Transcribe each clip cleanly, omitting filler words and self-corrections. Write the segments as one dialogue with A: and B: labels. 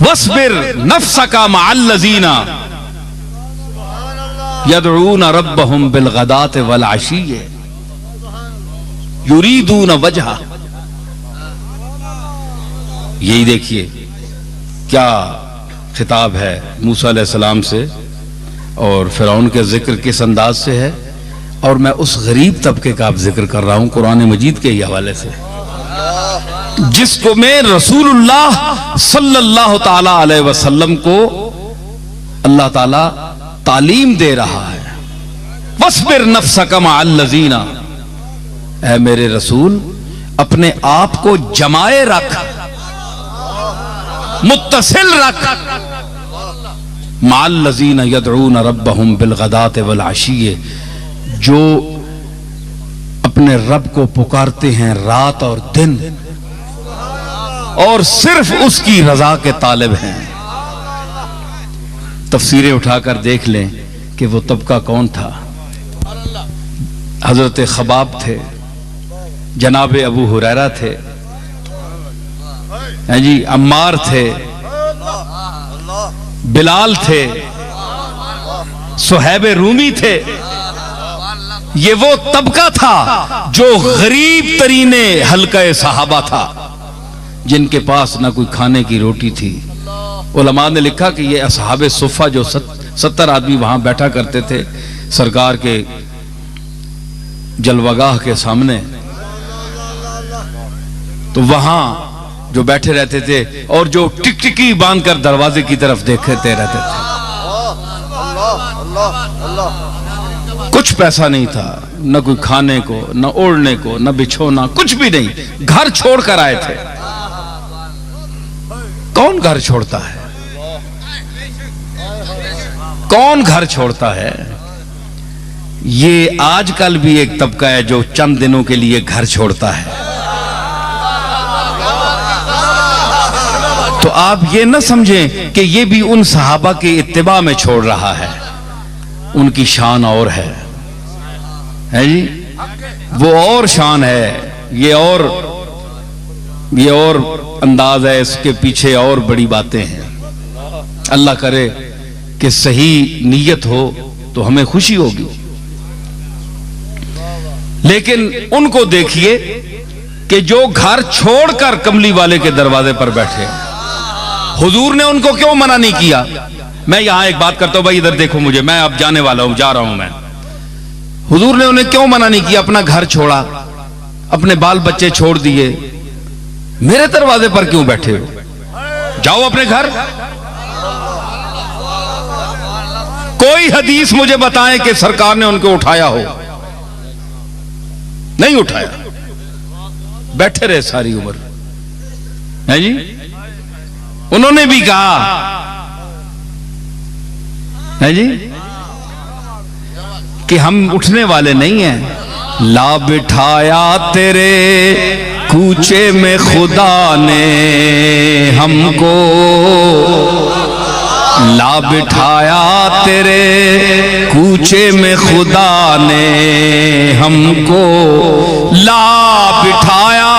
A: वस्बिर नफ्सका मअल्लज़ीना यदऊना रब्बहुम बिलगदाति वल अशीय्य युरीदूना वजहा। यही देखिए क्या खिताब है मूसा अलैहिस्सलाम से और फिरौन के जिक्र किस अंदाज से है। और मैं उस गरीब तबके का आप जिक्र कर रहा हूं कुरान मजीद के ही हवाले से, जिसको मैं रसूलुल्लाह सल्लल्लाहु ताला अलैहि वसल्लम को अल्लाह ताला तालीम दे रहा है। वस्बिर नफ्सका मअल्लज़ीना, ऐ मेरे रसूल अपने आप को जमाए रख, मुत्तसिल रख, मअल्लज़ीना यदऊना रब्बहुम बिलगदाति वल अशीय्य, जो अपने रब को पुकारते हैं रात और दिन और सिर्फ उसकी रजा के तालिब हैं। तफसीरें उठाकर देख लें कि वो तबका कौन था। हजरत खबाब थे, जनाब अबू हुरैरा थे, जी अम्मार थे, बिलाल थे, सुहैब रूमी थे। ये वो तबका था जो गरीब तरीने हल्के सहाबा था, जिनके पास ना कोई खाने की रोटी थी। उलमा ने लिखा कि ये असहाबे सुफ़ा जो 70 आदमी वहां बैठा करते थे सरकार के जलवागाह के सामने, तो वहां जो बैठे रहते थे और जो टिकटिकी बांधकर दरवाजे की तरफ देखते रहते थे। कुछ पैसा नहीं था, न कोई खाने को, न ओढ़ने को, न बिछोना, कुछ भी नहीं, घर छोड़कर आए थे। कौन घर छोड़ता है? कौन घर छोड़ता है? ये आजकल भी एक तबका है जो चंद दिनों के लिए घर छोड़ता है। तो आप ये न समझें कि ये भी उन सहाबा के इत्तिबा में छोड़ रहा है, उनकी शान और है जी, वो और शान है, ये और अंदाज है, इसके पीछे और बड़ी बातें हैं। अल्लाह करे कि सही नीयत हो तो हमें खुशी होगी। लेकिन उनको देखिए कि जो घर छोड़कर कमली वाले के दरवाजे पर बैठे, हुजूर ने उनको क्यों मना नहीं किया? मैं यहां एक बात करता हूं, भाई इधर देखो मुझे, मैं अब जाने वाला हूं, जा रहा हूं मैं। हुजूर ने उन्हें क्यों मना नहीं किया? अपना घर छोड़ा, अपने बाल बच्चे छोड़ दिए, मेरे दरवाजे पर क्यों बैठे हो? जाओ अपने घर। कोई हदीस मुझे बताएं कि सरकार ने उनको उठाया हो? नहीं उठाया, बैठे रहे सारी उम्र, है जी। उन्होंने भी कहा, है जी, कि हम उठने वाले नहीं हैं। ला बिठाया तेरे कूचे में खुदा ने हमको, ला बिठाया तेरे कूचे में खुदा ने हमको, ला बिठाया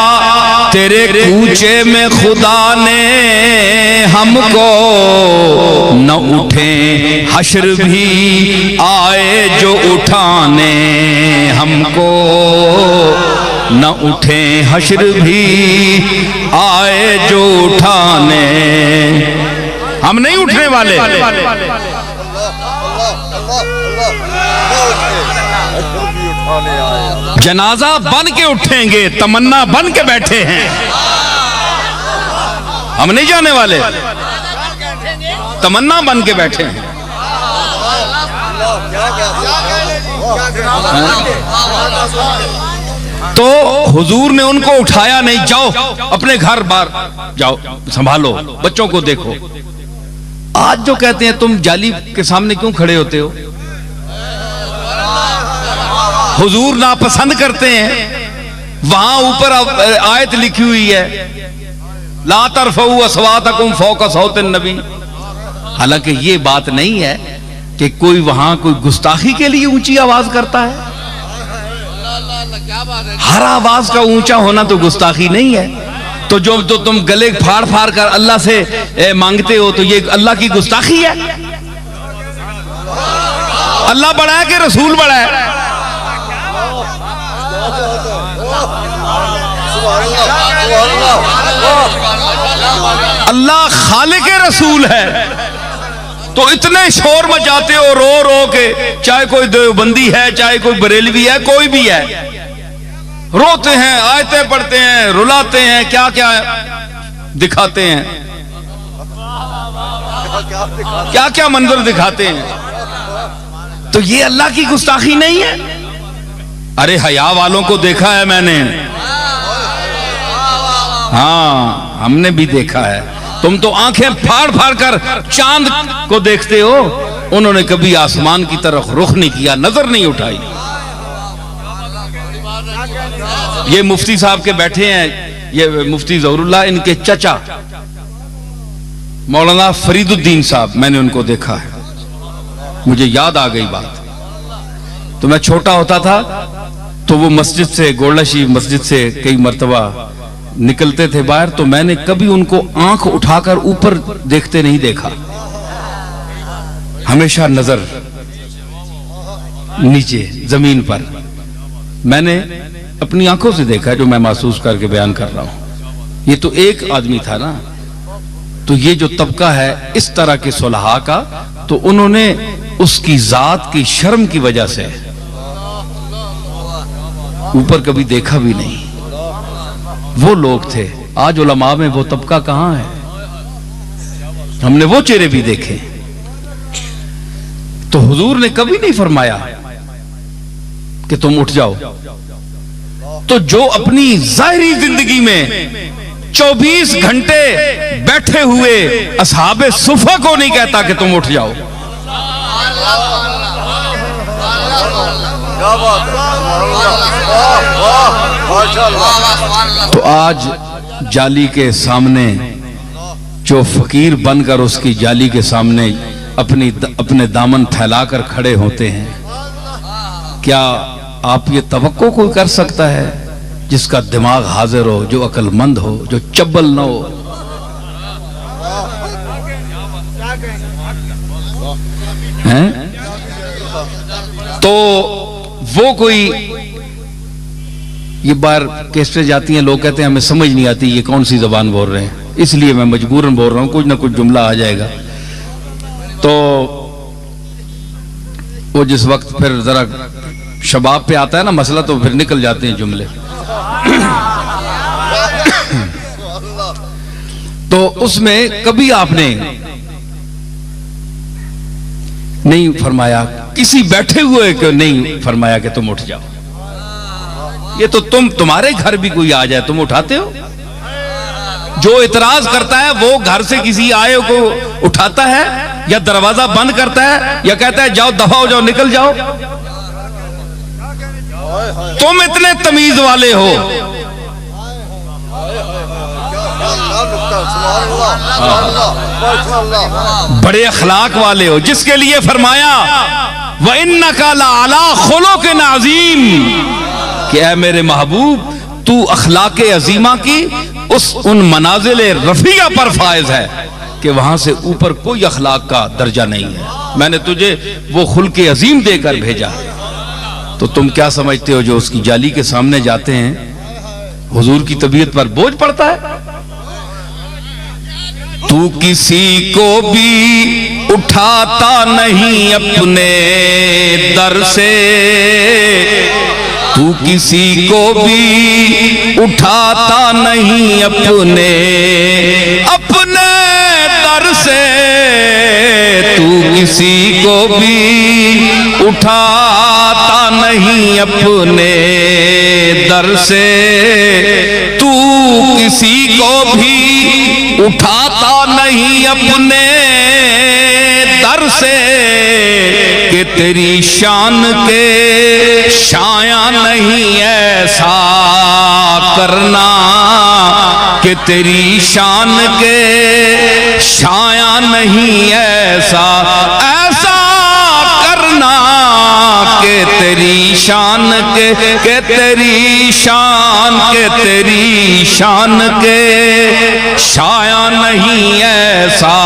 A: तेरे कूचे में खुदा ने हमको, न उठे हश्र भी आए जो उठाने हमको, न उठे हश्र भी आए जो उठाने। हम नहीं उठने वाले। जनाजा बन के उठेंगे, तमन्ना बन के बैठे हैं, हम नहीं जाने वाले, तमन्ना बन के बैठे हैं। तो हुजूर ने उनको उठाया नहीं, जाओ अपने घर बाहर जाओ, संभालो, बच्चों को देखो। आज जो कहते हैं तुम जाली के सामने क्यों खड़े होते हो? हुजूर नापसंद करते हैं। वहां ऊपर आयत लिखी हुई है, ला तरफऊ अस्वातकुम फौका सौतिन नबी। हालांकि ये बात नहीं है कि कोई वहां कोई गुस्ताखी के लिए ऊंची आवाज करता है। हर आवाज का ऊंचा होना तो गुस्ताखी नहीं है। तो जो तो तुम गले फाड़ फाड़ कर अल्लाह से मांगते हो, तो ये अल्लाह की गुस्ताखी है। अल्लाह बड़ा है कि रसूल बड़ा है? अल्लाह खालिक रसूल है, तो इतने शोर मचाते हो रो रो के, चाहे कोई देवबंदी है, चाहे कोई बरेलवी है, कोई भी है, रोते हैं, आयतें पढ़ते हैं, रुलाते हैं, क्या क्या दिखाते हैं, क्या क्या मंजर दिखाते हैं। तो ये अल्लाह की गुस्ताखी नहीं है? अरे हया वालों को देखा है मैंने, हाँ हमने भी देखा है। तुम तो आंखें फाड़ फाड़ कर चांद को देखते हो, उन्होंने कभी आसमान की तरफ रुख नहीं किया, नजर नहीं उठाई। ये मुफ्ती साहब के बैठे हैं, ये मुफ्ती ज़हरुल्लाह, इनके चचा मौलाना फरीदुद्दीन साहब, मैंने उनको देखा है, मुझे याद आ गई बात। तो मैं छोटा होता था तो वो मस्जिद से, गोल्डा शरीफ मस्जिद से कई मर्तबा निकलते थे बाहर, तो मैंने कभी उनको आंख उठाकर ऊपर देखते नहीं देखा, हमेशा नजर नीचे जमीन पर। मैंने अपनी आंखों से देखा, जो मैं महसूस करके बयान कर रहा हूं। ये तो एक आदमी था ना, तो ये जो तबका है इस तरह के सुलहा का, तो उन्होंने उसकी जात की शर्म की वजह से ऊपर कभी देखा भी नहीं। वो लोग थे। आज उलमा में वो तबका कहां है? हमने वो चेहरे भी देखे। तो हुजूर ने कभी नहीं फरमाया कि तुम उठ जाओ। तो जो अपनी जाहिरी जिंदगी में 24 घंटे बैठे हुए असहाबे सुफा को नहीं कहता कि तुम उठ जाओ, तो आज जाली के सामने जो फकीर बनकर उसकी जाली के सामने अपने दामन फैलाकर खड़े होते हैं, क्या आप ये तवक्को कोई कर सकता है जिसका दिमाग हाजिर हो, जो अक्लमंद हो, जो चब्बल न हो? हैं? तो वो कोई ये बार कैसे जाती हैं, लोग कहते हैं हमें समझ नहीं आती ये कौन सी जबान बोल रहे हैं, इसलिए मैं मजबूरन बोल रहा हूं, कुछ ना कुछ जुमला आ जाएगा। तो वो जिस वक्त फिर जरा शबाब पे आता है ना मसला, तो फिर निकल जाते हैं जुमले। तो उसमें कभी आपने नहीं फरमाया, किसी बैठे हुए को नहीं फरमाया कि तुम उठ जाओ। ये तो तुम्हारे घर भी कोई आ जाए तुम उठाते हो? जो इतराज करता है वो घर से किसी आए को उठाता है, या दरवाजा बंद करता है, या कहता है जाओ दफा हो जाओ, निकल जाओ। तुम इतने तमीज वाले हो, बड़े अखलाक वाले हो, जिसके लिए फरमाया व इन्नका लअला खुलुक़िन अज़ीम, कि ऐ मेरे महबूब तू अखलाके अजीमा की उन मनाजिल रफिया पर फायज है कि वहां से ऊपर कोई अखलाक का दर्जा नहीं है। मैंने तुझे वो खुल्के अजीम देकर भेजा। तो तुम क्या समझते हो जो उसकी जाली के सामने जाते हैं हुजूर की तबीयत पर बोझ पड़ता है? तू किसी को भी उठाता नहीं अपने दर से, तू किसी को भी उठाता नहीं अपने दर से, तू किसी को भी उठाता नहीं अपने दर से, तू किसी को भी उठाता नहीं अपने दर से, कि तेरी शान के शाया नहीं ऐसा करना, कि तेरी शान के शाया नहीं ऐसा करना, करना के तेरी शान के तेरी शान के तेरी शान के शाया नहीं ऐसा।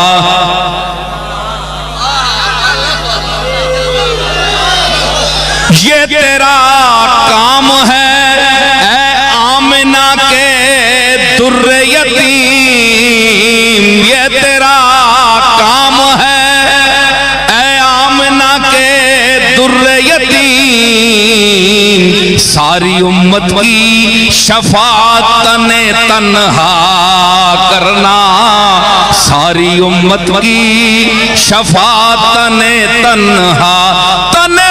A: ये तेरा काम है ऐ आमिना के दुर्रे यतीम, ये तेरा काम है ऐ आमिना के दुर्रे यतीम। सारी उम्मत की शफाअत तने तन्हा करना, सारी उम्मत की शफाअत तने तन्हा करना,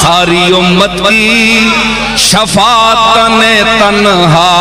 A: सारी उम्मत की शफाअत तने तन्हा